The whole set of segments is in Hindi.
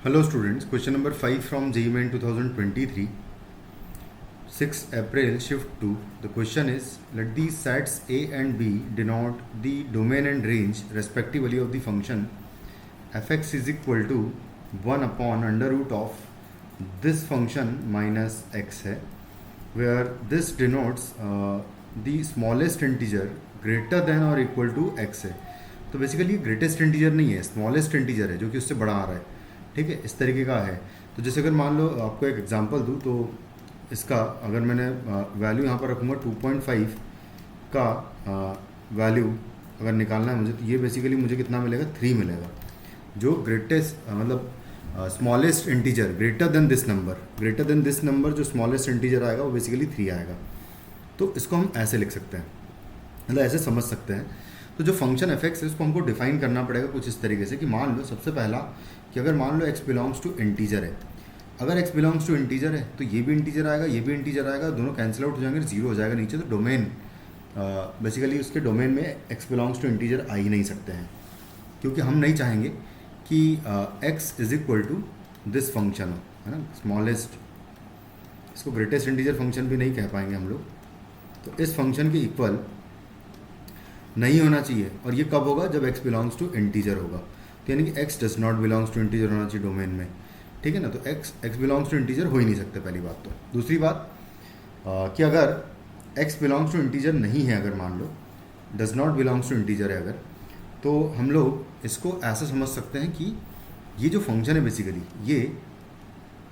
Hello students, question number 5 from JEE Main 2023, 6 April shift 2. The question is, let these sets A and B denote the domain and range respectively of the function fx is equal to 1 upon under root of this function minus x है, where this denotes the smallest integer greater than or equal to x है. तो बेसिकली ग्रेटेस्ट इंटीजर नहीं है, स्मॉलेस्ट इंटीजर है जो कि उससे बड़ा आ रहा है. ठीक है, इस तरीके का है. तो जैसे अगर मान लो आपको एक एग्जांपल दूँ तो इसका अगर मैंने वैल्यू यहाँ पर रखूँगा 2.5 का वैल्यू अगर निकालना है मुझे, तो ये बेसिकली मुझे कितना मिलेगा, 3 मिलेगा. जो ग्रेटेस्ट मतलब smallest integer greater than this number जो स्मॉलेस्ट इंटीजर आएगा वो बेसिकली 3 आएगा. तो इसको हम ऐसे लिख सकते हैं, मतलब ऐसे समझ सकते हैं. तो जो फंक्शन एफ एक्स है उसको हमको डिफाइन करना पड़ेगा कुछ इस तरीके से कि मान लो सबसे पहला कि अगर मान लो x बिलोंग्स टू इंटीजर है, अगर x बिलोंग्स टू इंटीजर है तो ये भी इंटीजर आएगा, ये भी इंटीजर आएगा, दोनों कैंसिल आउट हो जाएंगे, 0 हो जाएगा नीचे. तो डोमेन बेसिकली उसके डोमेन में x बिलोंग्स टू इंटीजर आ ही नहीं सकते हैं, क्योंकि हम नहीं चाहेंगे कि x is equal to this function हो, है ना, स्मॉलेस्ट. इसको ग्रेटेस्ट इंटीजर फंक्शन भी नहीं कह पाएंगे हम लोग. तो इस फंक्शन के इक्वल नहीं होना चाहिए. और ये कब होगा, जब x बिलोंग्स टू इंटीजर होगा. तो यानी कि x does not belongs to integer होना चाहिए डोमेन में. ठीक है ना. तो x बिलोंग्स टू इंटीजर हो ही नहीं सकते, पहली बात. तो दूसरी बात कि अगर x बिलोंग्स टू इंटीजर नहीं है, अगर मान लो does not belongs to integer है अगर, तो हम लोग इसको ऐसा समझ सकते हैं कि ये जो फंक्शन है बेसिकली ये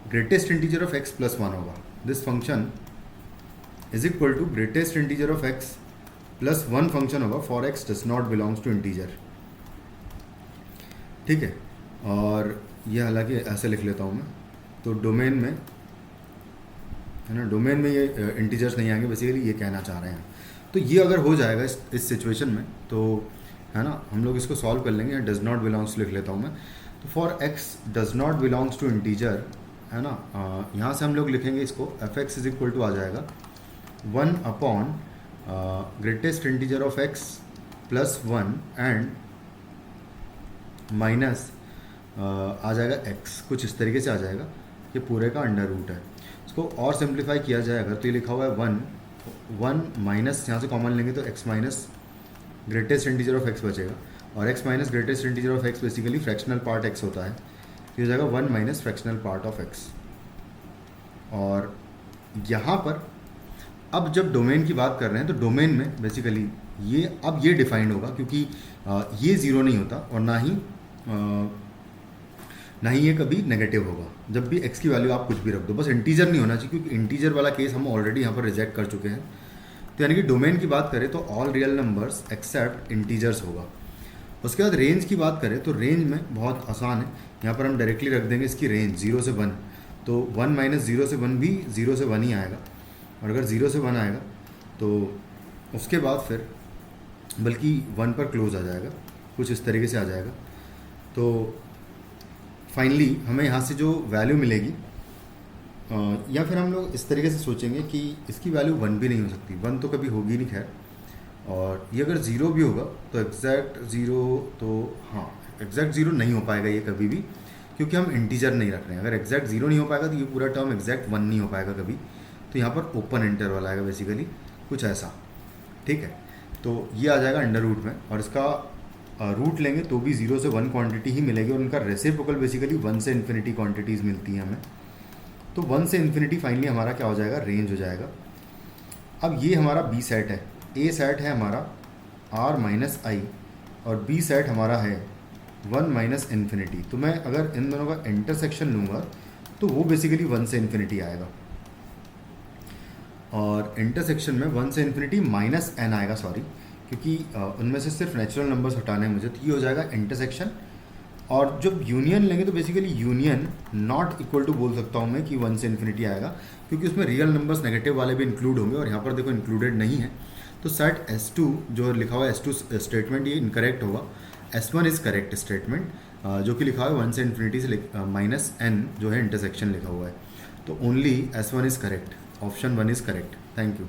greatest integer of x plus 1 होगा. This function is equal to greatest integer of x plus 1 function होगा for x does not belongs to integer. ठीक है. और ये हालांकि ऐसे लिख लेता हूँ मैं. तो डोमेन में है ना, डोमेन में ये इंटीजर्स नहीं आएंगे, बेसिकली ये कहना चाह रहे हैं. तो ये अगर हो जाएगा इस सिचुएशन में तो है ना, हम लोग इसको सॉल्व कर लेंगे. डज नॉट बिलोंग्स लिख लेता हूँ मैं. तो for x does not belongs to integer, है ना, यहाँ से हम लोग लिखेंगे इसको F X is equal to आ जाएगा 1 upon greatest integer of x plus 1 and minus आ जाएगा x, कुछ इस तरीके से आ जाएगा. ये पूरे का अंडर रूट है. इसको और सिंप्लीफाई किया जाए अगर तो ये लिखा हुआ है 1 माइनस, यहाँ से कॉमन लेंगे तो x minus greatest integer of x बचेगा. और x minus greatest integer of x basically fractional part x होता है. तो ये हो जाएगा 1 minus fractional part of x. और यहाँ पर अब जब डोमेन की बात कर रहे हैं तो डोमेन में बेसिकली ये अब ये डिफाइंड होगा, क्योंकि ये 0 नहीं होता और ना ही ये कभी नेगेटिव होगा. जब भी x की वैल्यू आप कुछ भी रख दो, बस इंटीजर नहीं होना चाहिए, क्योंकि इंटीजर वाला केस हम ऑलरेडी यहाँ पर रिजेक्ट कर चुके हैं. तो यानी कि डोमेन की बात करें तो all real numbers accept integers होगा. उसके बाद रेंज की बात करें तो रेंज में बहुत आसान है. यहाँ पर हम डायरेक्टली रख देंगे इसकी रेंज 0 से 1. तो 1 माइनस 0 से 1 भी 0 से 1 ही आएगा. और अगर 0 से 1 आएगा तो उसके बाद फिर बल्कि 1 पर क्लोज आ जाएगा, कुछ इस तरीके से आ जाएगा. तो फाइनली हमें यहाँ से जो वैल्यू मिलेगी, या फिर हम लोग इस तरीके से सोचेंगे कि इसकी वैल्यू 1 भी नहीं हो सकती, 1 तो कभी होगी नहीं खैर. और ये अगर 0 भी होगा तो एग्जैक्ट 0, तो हाँ एग्जैक्ट 0 नहीं हो पाएगा ये कभी भी, क्योंकि हम इंटीजर नहीं रख रहे हैं. अगर एग्जैक्ट 0 नहीं हो पाएगा तो ये पूरा टर्म एग्जैक्ट 1 नहीं हो पाएगा कभी. तो यहाँ पर ओपन इंटरवल आएगा बेसिकली, कुछ ऐसा. ठीक है. तो ये आ जाएगा अंडर रूट में, और इसका रूट लेंगे तो भी 0 से 1 क्वांटिटी ही मिलेगी. और उनका रेसिप्रोकल बेसिकली 1 से इन्फिनिटी क्वांटिटीज़ मिलती हैं हमें. तो 1 से इन्फिनिटी फाइनली हमारा क्या हो जाएगा, रेंज हो जाएगा. अब ये हमारा बी सेट है, ए सेट है हमारा r माइनस आई, और बी सेट हमारा है 1 माइनस इन्फिनिटी. तो मैं अगर इन दोनों का इंटरसेक्शन लूँगा तो वो बेसिकली 1 से इन्फिनिटी आएगा. और इंटरसेक्शन में 1 से इन्फिनिटी माइनस n आएगा, सॉरी, क्योंकि उनमें से सिर्फ नेचुरल नंबर्स हटाने हैं मुझे. तो ये हो जाएगा इंटरसेक्शन. और जब यूनियन लेंगे तो basically union not equal to बोल सकता हूँ मैं कि 1 से इन्फिनिटी आएगा, क्योंकि उसमें रियल नंबर्स नेगेटिव वाले भी इंक्लूड होंगे, और यहाँ पर देखो इंक्लूडेड नहीं है. तो सेट S2 जो लिखा हुआ है S2 स्टेटमेंट ये इनकरेक्ट होगा. S1 इज़ करेक्ट स्टेटमेंट, जो कि लिखा हुआ है 1 से इन्फिनिटी से माइनस n जो है इंटरसेक्शन लिखा हुआ है. तो only S1 is correct, option 1 is correct. Thank you.